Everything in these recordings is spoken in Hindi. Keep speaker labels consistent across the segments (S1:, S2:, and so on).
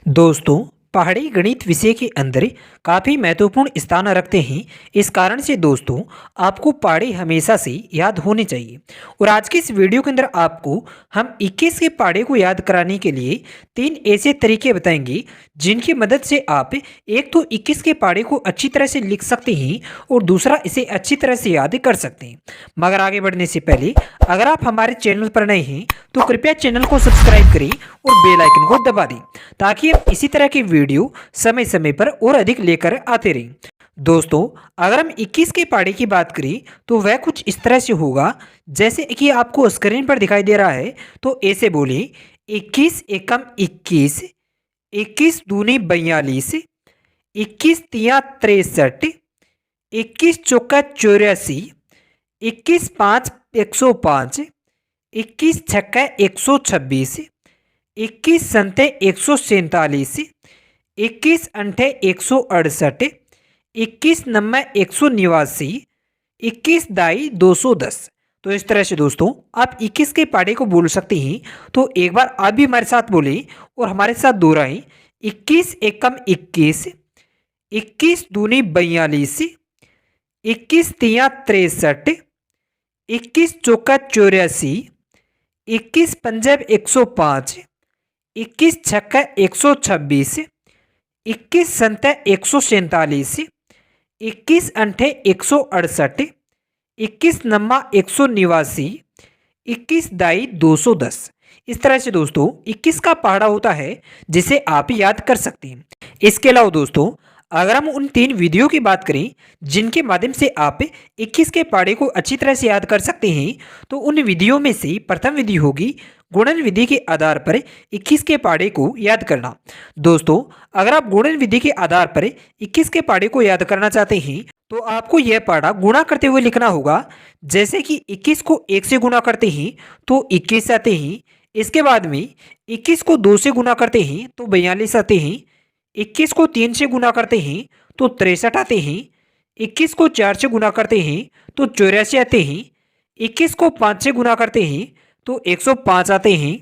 S1: दोस्तों, पहाड़ी गणित विषय के अंदर काफ़ी महत्वपूर्ण स्थान रखते हैं। इस कारण से दोस्तों आपको पहाड़ी हमेशा से याद होने चाहिए। और आज के इस वीडियो के अंदर आपको हम 21 के पहाड़े को याद कराने के लिए 3 ऐसे तरीके बताएंगे जिनकी मदद से आप एक तो 21 के पहाड़े को अच्छी तरह से लिख सकते हैं और दूसरा इसे अच्छी तरह से याद कर सकते हैं। मगर आगे बढ़ने से पहले अगर आप हमारे चैनल पर नए हैं तो कृपया चैनल को सब्सक्राइब करें और बेल आइकन को दबा दें ताकि हम इसी तरह की वीडियो समय समय पर और अधिक लेकर आते रहें। दोस्तों, अगर हम 21 के पहाड़े की बात करें तो वह कुछ इस तरह से होगा जैसे कि आपको स्क्रीन पर दिखाई दे रहा है। तो ऐसे बोले 21 एकम 21, 21 दूनी 42, 21 तिया 63, 21 चौका 84, 21 5 105, 21 छक्का 126, 21 संते 147, 21 अंठे 168, 21 नम्मे 189, 21 दाई 210। तो इस तरह से दोस्तों आप 21 के पहाड़े को बोल सकते हैं। तो एक बार आप भी हमारे साथ बोले और हमारे साथ दोहराएं। 21 एकम 21, 21 दूनी 42, 21 तिया 63, 21 चौका 84, 21 पंजाब 105, 21 छक्का 126, 21 संता 147, 21 अंठे 168, 21 नम्मा 189, 21 दाई 210। इस तरह से दोस्तों 21 का पहाड़ा होता है जिसे आप याद कर सकते हैं। इसके अलावा दोस्तों अगर हम उन 3 विधियों की बात करें जिनके माध्यम से आप 21 के पहाड़े को अच्छी तरह से याद कर सकते हैं तो उन विधियों में से प्रथम विधि होगी गुणन विधि के आधार पर 21 के पहाड़े को याद करना। दोस्तों, अगर आप गुणन विधि के आधार पर 21 के पहाड़े को याद करना चाहते हैं तो आपको यह पहाड़ा गुणा करते हुए लिखना होगा। जैसे कि 21 को 1 से गुणा करते हैं तो 21 आते हैं। इसके बाद में 21 को 2 से गुणा करते हैं तो 42 आते हैं। 21 को 3 से गुणा करते हैं तो 63 आते हैं। 21 को 4 से गुणा करते हैं तो 84 आते हैं। 21 को 5 से गुणा करते हैं तो 105 आते हैं।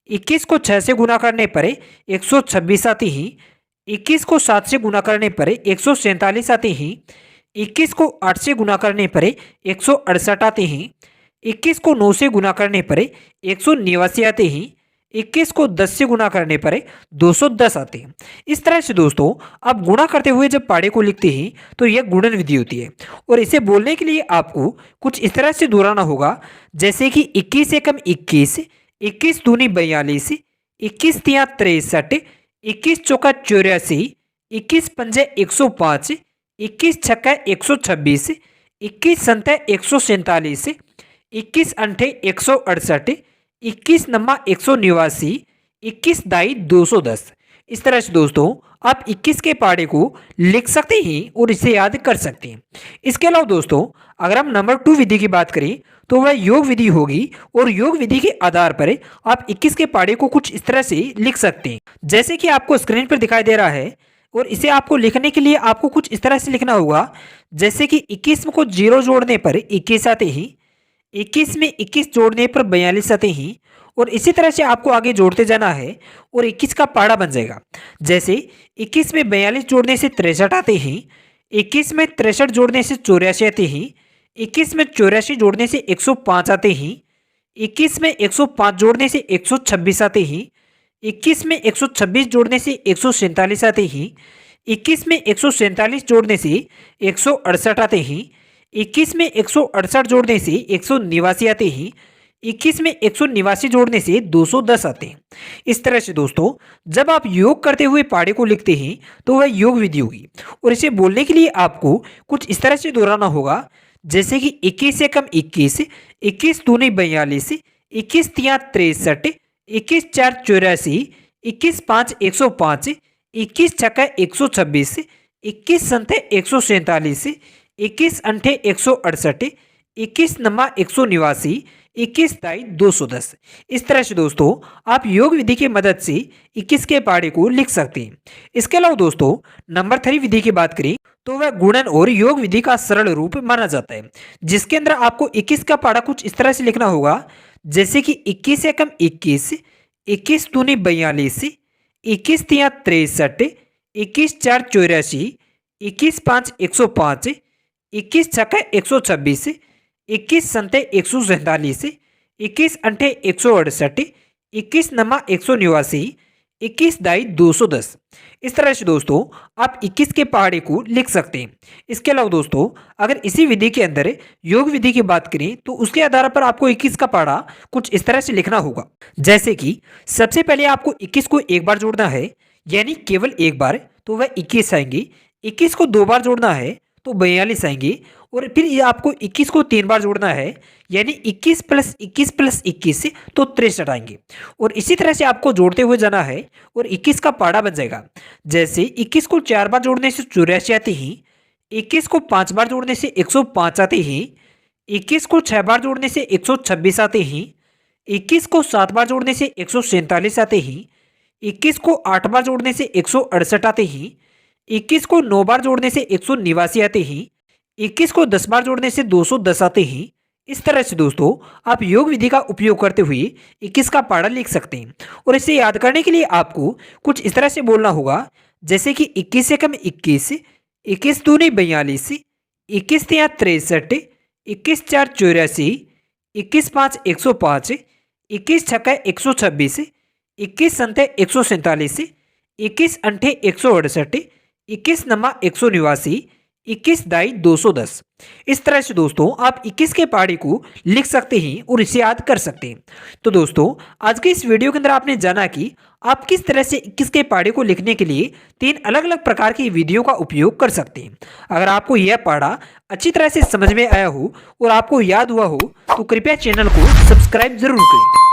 S1: 21 को 6 से गुणा करने पर 126 आते हैं। 21 को 7 से गुणा करने पर 147 आते हैं। 21 को 8 से गुणा करने पर 168 आते हैं। 21 को 9 से गुणा करने पर 189 आते हैं। 21 को 10 से गुणा करने पर 210 आते हैं। इस तरह से दोस्तों आप गुणा करते हुए जब पहाड़े को लिखते हैं तो यह गुणन विधि होती है। और इसे बोलने के लिए आपको कुछ इस तरह से दोहराना होगा जैसे कि 21 एकम 21, 21 दूनी 42, 21 तिया 63, 21 चौका 84, 21 पंजे 105, 21 छक्का 126, 21 संता 147, 21 अंठे 168, 21 नम्मा 189, 21 दाई 210। इस तरह से दोस्तों आप 21 के पहाड़े को लिख सकते हैं और इसे याद कर सकते हैं। इसके अलावा दोस्तों अगर हम नंबर 2 विधि की बात करें तो वह योग विधि होगी। और योग विधि के आधार पर आप 21 के पहाड़े को कुछ इस तरह से लिख सकते हैं जैसे कि आपको स्क्रीन पर दिखाई दे रहा है। और इसे आपको लिखने के लिए आपको कुछ इस तरह से लिखना होगा जैसे कि 21 को 0 जोड़ने पर 21 आते हैं। 21 में 21 जोड़ने पर 42 आते हैं। और इसी तरह से आपको आगे जोड़ते जाना है और 21 का पहाड़ा बन जाएगा। जैसे 21 में 42 जोड़ने से 63 आते हैं। 21 में 63 जोड़ने से 84 आते हैं। 21 में 84 जोड़ने से 105 आते हैं। 21 में 105 जोड़ने से 126 आते हैं। 21 में 126 जोड़ने से 147 आते हैं। 21 में 147 जोड़ने से 168 आते हैं। 21 में 168 जोड़ने से 189 आते हैं। 21 में 189 जोड़ने से 210 आते हैं। इस तरह से दोस्तों जब आप योग करते हुए पहाड़े को लिखते हैं तो वह योग विधि होगी। और इसे बोलने के लिए आपको कुछ इस तरह से दोहराना होगा जैसे कि 21 एकम 21, 21 दूनी 42, 21 तिया 63, 21 4 84, 21 5 105, 21 छक्का 126, 21 संते 147, 21 अंठे 168, 21 नम्मा 189, 21 दाई 210। इस तरह से दोस्तों आप योग विधि की मदद से 21 के पहाड़े को लिख सकते हैं। इसके अलावा दोस्तों नंबर 3 विधि की बात करें तो वह गुणन और योग विधि का सरल रूप माना जाता है जिसके अंदर आपको 21 का पहाड़ा कुछ इस तरह से लिखना होगा जैसे कि 21 एकम 21, 21 दूनी 42, 21×3 = 63, 21×4 = 84, 21×5 = 105, 21×6 = 126, 21×7 = 147, 21×8 = 168, 21×9 = 189, 21×10 = 210। इस तरह से दोस्तों आप 21 के पहाड़े को लिख सकते हैं। इसके अलावा दोस्तों अगर इसी विधि के अंदर योग विधि की बात करें तो उसके आधार पर आपको 21 का पहाड़ा कुछ इस तरह से लिखना होगा। जैसे कि सबसे पहले आपको 21 को एक बार जोड़ना है, यानी केवल एक बार, तो वह 21 आएंगे। 21 को दो बार जोड़ना है तो 42 आएंगे। और फिर ये आपको 21 को 3 बार जोड़ना है, यानी 21 + 21 + 21 तो 63 आएंगे। और इसी तरह से आपको जोड़ते हुए जाना है और 21 का पहाड़ा बन जाएगा। जैसे 21 को 4 बार जोड़ने से 84 आते हैं, 21 को 5 बार जोड़ने से 105 आते हैं, 21 को 6 बार जोड़ने से 126 आते हैं, 21 को 7 बार जोड़ने से 147 आते हैं, 21 को 8 बार जोड़ने से 168 आते हैं, 21 को 9 बार जोड़ने से 189 आते हैं, 21 को 10 बार जोड़ने से 210 आते हैं। इस तरह से दोस्तों आप योग विधि का उपयोग करते हुए 21 का पहाड़ा लिख सकते हैं। और इसे याद करने के लिए आपको कुछ इस तरह से बोलना होगा, जैसे कि 21 से कम 21, 21 दूनी 42, 21×3 = 63, 21×4 = 84, 21×5 = 105, 21×6 = 126, 21×7 = 147, 21×8 = 168, 21×9 = 189, 21×10 = 210। इस तरह से दोस्तों आप 21 के पहाड़े को लिख सकते हैं और इसे याद कर सकते हैं। तो दोस्तों आज के इस वीडियो के अंदर आपने जाना कि आप किस तरह से 21 के पहाड़े को लिखने के लिए 3 अलग अलग प्रकार की विधियों का उपयोग कर सकते हैं। अगर आपको यह पहाड़ा अच्छी तरह से समझ में आया हो और आपको याद हुआ हो तो कृपया चैनल को सब्सक्राइब जरूर करें।